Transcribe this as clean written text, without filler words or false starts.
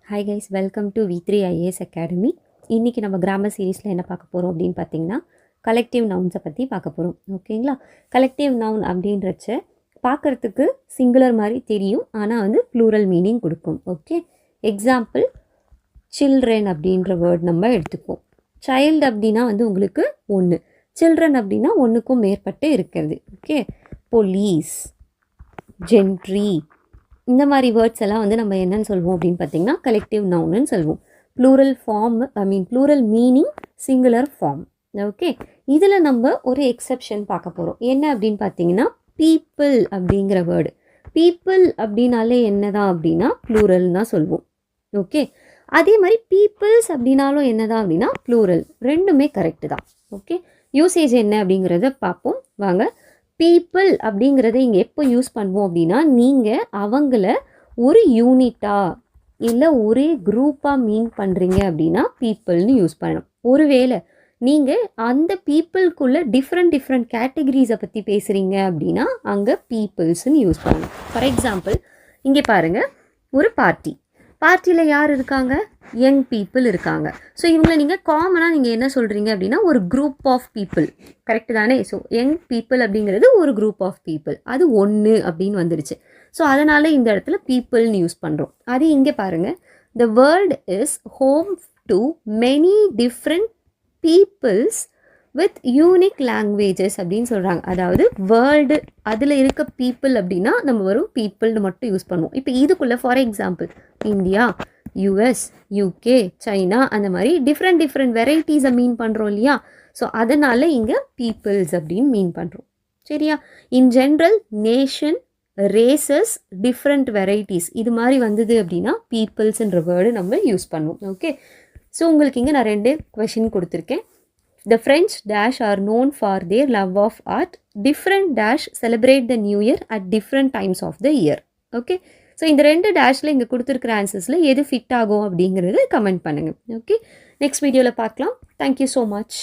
Hi guys, welcome to V3 IAS academy. இன்றைக்கி நம்ம grammar சீரீஸில் என்ன பார்க்க போகிறோம் அப்படின்னு பார்த்தீங்கன்னா, கலெக்டிவ் நவுன்ஸை பற்றி பார்க்க போகிறோம். ஓகேங்களா? கலெக்டிவ் நவுன் அப்படின்றச்ச பார்க்குறதுக்கு சிங்குலர் மாதிரி தெரியும், ஆனால் வந்து ப்ளூரல் மீனிங் கொடுக்கும். ஓகே, எக்ஸாம்பிள் சில்ட்ரன் அப்படின்ற வேர்ட் நம்ம எடுத்துப்போம். சைல்டு அப்படின்னா வந்து உங்களுக்கு ஒன்று, சில்ட்ரன் அப்படின்னா ஒன்றுக்கும் மேற்பட்டு இருக்கிறது. ஓகே, போலீஸ், ஜென்ட்ரி, இந்த மாதிரி வேர்ட்ஸ் எல்லாம் வந்து நம்ம என்னன்னு சொல்லுவோம் அப்படின்னு பார்த்தீங்கன்னா கலெக்டிவ் நவுன்னு சொல்லுவோம். Plural form, plural meaning singular form. Okay, இதில் நம்ம ஒரு எக்ஸெப்ஷன் பார்க்க போகிறோம். என்ன அப்படின்னு பார்த்தீங்கன்னா பீப்புள் அப்படிங்கிற வேர்டு. பீப்புள் அப்படின்னாலே என்னதான் அப்படின்னா ப்ளூரல் தான் சொல்லுவோம். ஓகே, அதே மாதிரி பீப்புள்ஸ் அப்படின்னாலும் என்னதான் அப்படின்னா ப்ளூரல். ரெண்டுமே கரெக்டு தான். ஓகே, யூசேஜ் என்ன அப்படிங்கிறத பார்ப்போம் வாங்க. பீப்புள் அப்படிங்கிறத இங்கே எப்போ யூஸ் பண்ணுவோம் அப்படின்னா, நீங்கள் அவங்கள ஒரு யூனிட்டாக இல்லை ஒரே குரூப்பாக மீன் பண்ணுறீங்க அப்படின்னா பீப்புள்னு யூஸ் பண்ணணும். ஒருவேளை நீங்கள் அந்த பீப்புளுக்குள்ளே டிஃப்ரெண்ட் கேட்டகரிஸை பற்றி பேசுகிறீங்க அப்படின்னா அங்கே பீப்புள்ஸ்ன்னு யூஸ் பண்ணணும். ஃபார் எக்ஸாம்பிள் இங்கே பாருங்கள், ஒரு பார்ட்டியில் யார் இருக்காங்க? யங் பீப்புள் இருக்காங்க. ஸோ இவங்களை நீங்கள் காமனாக நீங்கள் என்ன சொல்கிறீங்க அப்படின்னா ஒரு குரூப் ஆஃப் பீப்புள். கரெக்டு தானே? ஸோ யங் பீப்புள் அப்படிங்கிறது ஒரு குரூப் ஆஃப் பீப்புள், அது ஒன்று அப்படின்னு வந்துடுச்சு. ஸோ அதனால் இந்த இடத்துல பீப்புள்னு யூஸ் பண்ணுறோம். அது இங்கே பாருங்கள், the world is home to many different peoples with unique languages அப்படின்னு சொல்கிறாங்க. அதாவது வேர்ல்டு அதில் இருக்க பீப்புள் அப்படின்னா நம்ம வரும் பீப்புள்னு மட்டும் யூஸ் பண்ணுவோம். இப்போ இதுக்குள்ளே for example India, US, UK, China, அந்த மாதிரி டிஃப்ரெண்ட் வெரைட்டிஸை மீன் பண்ணுறோம் இல்லையா? ஸோ அதனால் இங்கே பீப்புள்ஸ் அப்படின்னு மீன் பண்ணுறோம். சரியா? In general nation, races, different varieties இது மாதிரி வந்தது அப்படின்னா பீப்புள்ஸ்ன்ற வேர்டு நம்ம யூஸ் பண்ணுவோம். ஓகே, ஸோ உங்களுக்கு இங்கே நான் 2 கொஷின் கொடுத்துருக்கேன். The French dash are known for their love of art. Different dash celebrate the new year at different times of the year. Okay, so இந்த 2 டேஷில் இங்கே கொடுத்துருக்குற ஆன்சர்ஸில் எது ஃபிட் ஆகும் அப்படிங்கிறது கமெண்ட் பண்ணுங்கள். ஓகே, நெக்ஸ்ட் வீடியோவில் பார்க்கலாம். Thank you so much.